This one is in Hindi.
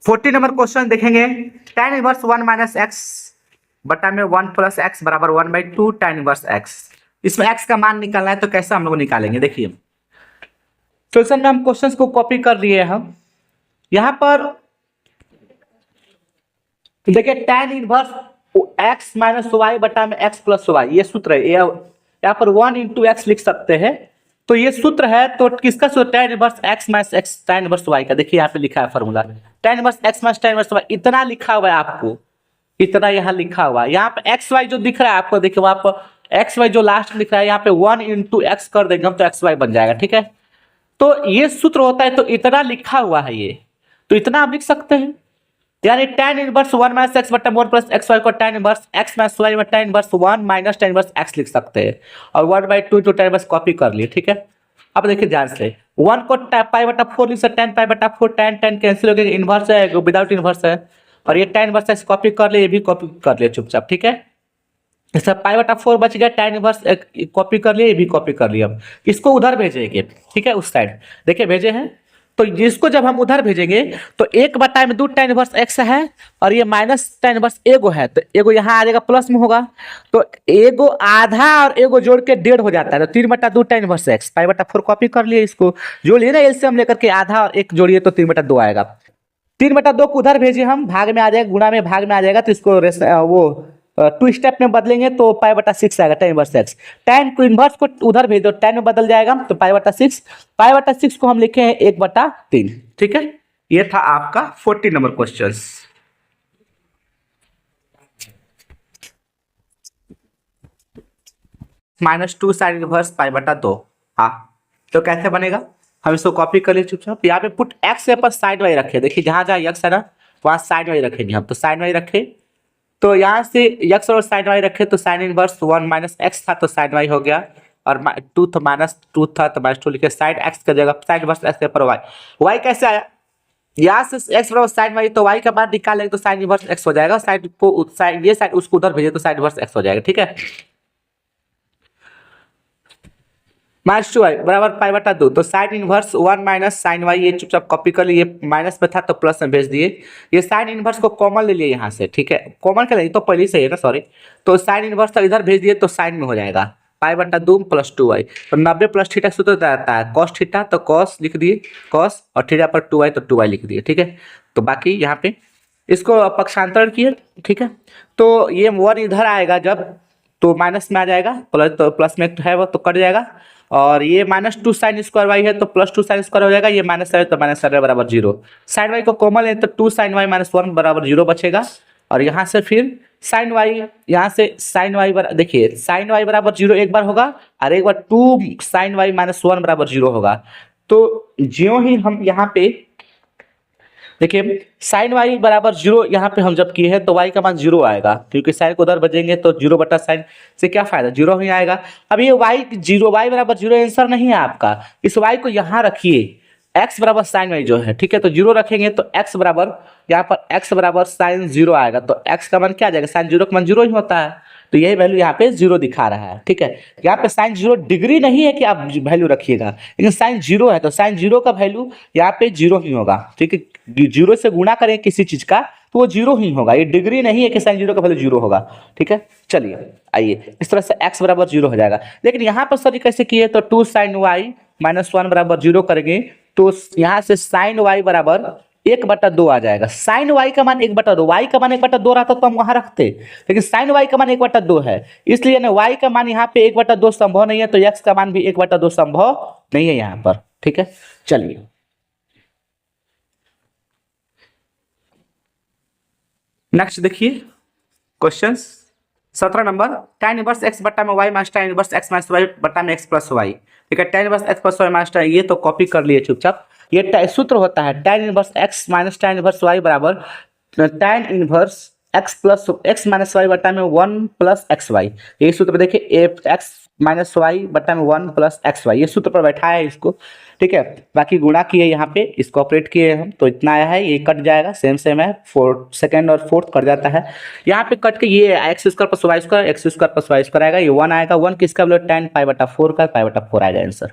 14 नंबर क्वेश्चन देखेंगे। tan इनवर्स 1 माइनस एक्स बटा में 1 प्लस एक्स बराबर 1/2 tan इनवर्स एक्स। इसमें x का मान निकालना है तो कैसे हम लोग निकालेंगे, देखिए सोल्यूशन में हम क्वेश्चंस को कॉपी कर लिए हम यहां पर देखिए tan inverse x minus y बटा में x प्लस वाई, ये सूत्र है। यहाँ पर 1 इंटू एक्स लिख सकते हैं, तो ये सूत्र है। तो किसका सूत्र, tan inverse x minus x tan inverse y का। देखिए यहाँ पे लिखा है formula tan inverse x minus tan inverse y, इतना लिखा हुआ है आपको, इतना यहाँ लिखा हुआ है। यहाँ पे एक्स वाई जो दिख रहा है आपको, देखिए वहां पर एक्स वाई जो लास्ट में लिख रहा है, यहाँ पे 1 इंटू एक्स कर देंगे हम तो एक्स वाई बन जाएगा, ठीक है। तो ये सूत्र होता है, तो इतना लिखा हुआ है ये, तो इतना आप लिख सकते हैं। यानी tan इनवर्स 1 माइनस एक्स बटा 1 प्लस एक्स वाई को tan inverse x minus y में tan inverse 1 minus tan inverse x लिख सकते हैं, और 1/2 जो tan इनवर्स कॉपी कर लिए, ठीक है। अब देखिए ध्यान से 1 को पाई बटा 4 लिख सकते, tan पाई बटा 4 tan कैंसिल हो गया, इनवर्स है विदाउट इनवर्स है, और ये tan इनवर्स x कॉपी कर ले, ये भी कॉपी कर ले चुपचाप, ठीक है। इसका पाई बटा 4 बच गया, tan इनवर्स कॉपी कर लिए, ये भी कॉपी कर लिया। इसको उधर भेजेंगे, ठीक है, उस साइड देखिए भेजे हैं। तो जिसको जब हम उधर भेजेंगे तो 1/2 tan इनवर्स x है, और ये माइनस tan इनवर्स एगो है, तो एगो यहाँ आ जाएगा प्लस में होगा, तो एगो आधा और एगो जोड़ के 1.5 हो जाता है, तो 3/2 tan इनवर्स x पाई बटा 4 कॉपी कर लिए, इसको जोड़िए ना एलसीएम लेकर के, आधा और एक जोड़िए तो 3/2 आएगा। 3/2 को उधर भेजिए हम, भाग में आ जाएगा, गुणा में भाग में आ जाएगा, तो इसको वो 2 स्टेप में बदलेंगे तो पाई बटा 6 आएगा tan इनवर्स x। tan को इनवर्स को उधर भेज दो, tan में बदल जाएगा तो पाई बटा 6 को हम लिखे हैं 1/3, ठीक है। ये था आपका 14 नंबर क्वेश्चन। -2 sin इनवर्स पाई बटा 2, हाँ तो कैसे बनेगा, हम इसको कॉपी कर लिए चुपचाप। यहाँ पे पुट एक्स पर साइन वाई रखे, देखिए जहां जहां एक्स है ना वहां साइन वाई रखेंगे हम, तो साइन वाई रखे, तो यहाँ से एक्स और साइन वाई रखे, तो साइन इनवर्स 1 माइनस एक्स था तो साइन वाई हो गया, और 2 था -2 था तो -2 लिखे, साइन एक्स का जगह साइन इनवर्स एक्स पर वाई। वाई कैसे आया, यहाँ से एक्स बराबर साइन वाई, तो वाई का मान निकालेंगे तो साइन इनवर्स एक्स हो जाएगा, साइन को साइन ये साइन उसको उधर भेजे तो साइन इनवर्स एक्स हो जाएगा, ठीक है। -2y बराबर पाई बटा 2, तो sine inverse 1 minus sine y, ये चुपचाप कॉपी कर लिए, माइनस में था तो प्लस में भेज दिए। ये साइन इनवर्स को कॉमन ले लिए यहाँ से, ठीक है, कॉमन कर लिए तो पहले से है ना, सॉरी, तो साइन इनवर्स इधर भेज दिए तो साइन में हो जाएगा पाई बटा 2 + 2y, तो 90 + थीटा सूत्र आता है cos थीटा, तो cos लिख दिए cos, और थीटा पर 2y तो 2y लिख दिए, ठीक है। तो बाकी यहाँ पे इसको पक्षांतरण किए, ठीक है, तो ये 1 इधर आएगा जब, तो माइनस में आ जाएगा, प्लस तो प्लस में है वो तो कट जाएगा, और ये -2 साइन स्क्वायर वाई है तो +2 साइन स्क्वायर हो जाएगा, ये माइनस है तो माइनस बराबर 0, साइन वाई को कॉमन है तो 2 साइन वाई -1 बराबर 0 बचेगा, और यहाँ से फिर साइन वाई, यहाँ से साइन वाई देखिए साइन वाई बराबर 0 एक बार होगा, और एक बार 2 साइन वाई -1 बराबर 0 होगा। तो ज्यों ही हम यहाँ पे देखिए साइन वाई बराबर 0 यहाँ पे हम जब किए हैं तो वाई का मान 0 आएगा, क्योंकि साइन को उधर बचेंगे तो 0 बटा साइन से क्या फायदा, 0 ही आएगा। अब ये वाई 0, वाई बराबर 0 आंसर नहीं है आपका, इस वाई को यहाँ रखिए, एक्स बराबर साइन वाई जो है, ठीक है, तो 0 रखेंगे तो एक्स बराबर, यहाँ पर एक्स बराबर साइन 0 आएगा, तो एक्स का मान क्या आ जाएगा, साइन 0 का मान 0 ही होता है, तो यही वैल्यू यहाँ पे 0 दिखा रहा है, ठीक है। यहाँ पे साइन 0 डिग्री नहीं है कि आप वैल्यू रखिएगा, लेकिन साइन 0 है तो साइन 0 का वैल्यू यहाँ पे 0 ही होगा, ठीक है। 0 से गुणा करें किसी चीज का तो वो 0 ही होगा, ये डिग्री नहीं है कि साइन 0 का वैल्यू 0 होगा, ठीक है। चलिए आइए इस तरह से x बराबर 0 हो जाएगा, लेकिन यहाँ पर सर कैसे किए, तो 2 साइन वाई -1 बराबर 0 करेंगे, तो यहाँ से साइन वाई बराबर 1/2 आ जाएगा। साइन वाई का मान 1/2, वाई का मान 1/2 रहता तो हम वहां रखते, लेकिन साइन वाई का मान 1/2 है, इसलिए ना वाई का मान यहाँ पे 1/2 संभव नहीं है, तो एक्स का मान भी 1/2 संभव नहीं है यहाँ पर, ठीक है। चलिए नेक्स्ट देखिए question 17 number, tan inverse x बटा में y minus tan inverse x minus y बटा में x प्लस वाई, ठीक है। tan inverse x plus y minus ये तो कॉपी कर लिए चुपचाप, ये सूत्र होता है tan inverse x minus tan inverse y बराबर tan inverse x plus x minus y बटा में 1 प्लस एक्स वाई, ये सूत्र देखिए x माइनस वाई बटा में 1 प्लस एक्स वाई, ये सूत्र पर बैठा है इसको, ठीक है। बाकी गुणा किए यहाँ पे, इसको ऑपरेट किए हम तो इतना आया है, ये कट जाएगा, सेम है, 4th और 4th कट जाता है, यहाँ पे कट के ये x square plus y square, x square plus y square आएगा, ये 1 आएगा, 1 किसका बोलो tan पाई बटा 4 का, पाई बटा 4 आएगा आंसर।